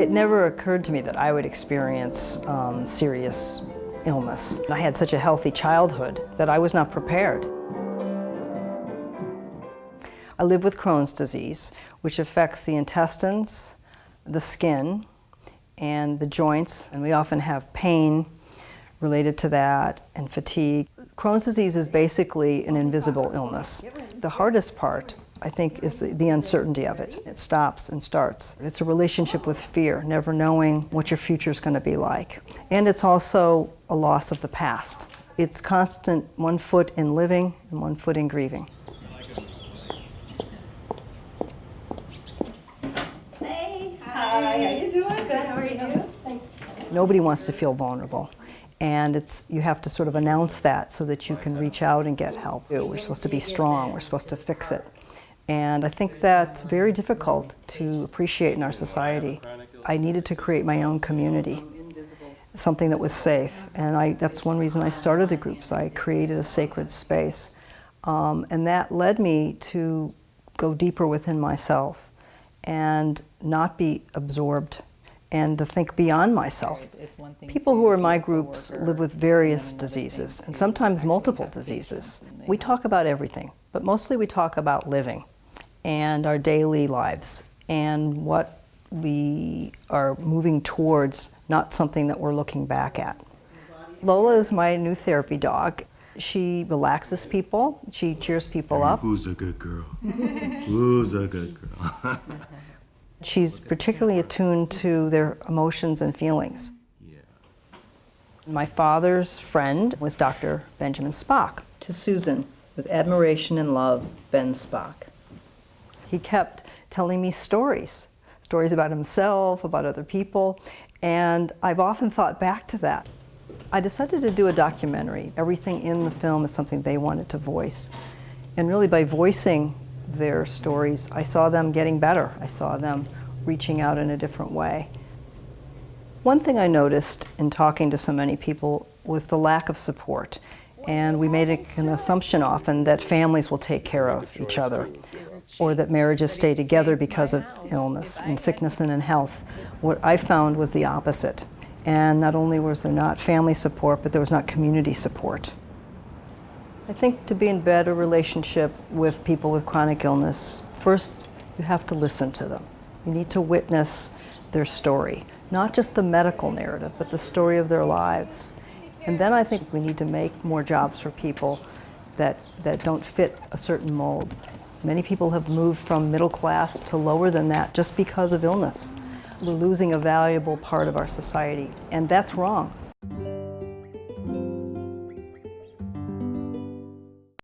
It never occurred to me that I would experience serious illness. I had such a healthy childhood that I was not prepared. I live with Crohn's disease, which affects the intestines, the skin, and the joints, and we often have pain related to that and fatigue. Crohn's disease is basically an invisible illness. The hardest part, I think, is the uncertainty of it. It stops and starts. It's a relationship with fear, never knowing what your future is going to be like. And it's also a loss of the past. It's constant, one foot in living and one foot in grieving. Hey, hi, how you doing? Good, how are you? Nobody wants to feel vulnerable. And you have to sort of announce that so that you can reach out and get help. We're supposed to be strong, we're supposed to fix it. And I think that's very difficult to appreciate in our society. I needed to create my own community, something that was safe. And that's one reason I started the groups. I created a sacred space. And that led me to go deeper within myself and not be absorbed and to think beyond myself. People who are in my groups live with various diseases, and sometimes multiple diseases. We talk about everything, but mostly we talk about living and our daily lives and what we are moving towards, not something that we're looking back at. Lola is my new therapy dog. She relaxes people, she cheers people up. Who's a good girl? Who's a good girl? She's particularly attuned to their emotions and feelings. Yeah. My father's friend was Dr. Benjamin Spock. To Susan, with admiration and love, Ben Spock. He kept telling me stories about himself, about other people, and I've often thought back to that. I decided to do a documentary. Everything in the film is something they wanted to voice. And really by voicing their stories, I saw them getting better. I saw them reaching out in a different way. One thing I noticed in talking to so many people was the lack of support. And we made an assumption often that families will take care of each other, or that marriages stay together because of illness and sickness and in health. What I found was the opposite. And not only was there not family support, but there was not community support. I think to be in better relationship with people with chronic illness, first you have to listen to them. You need to witness their story, not just the medical narrative, but the story of their lives. And then I think we need to make more jobs for people that don't fit a certain mold. Many people have moved from middle class to lower than that just because of illness. We're losing a valuable part of our society, and that's wrong.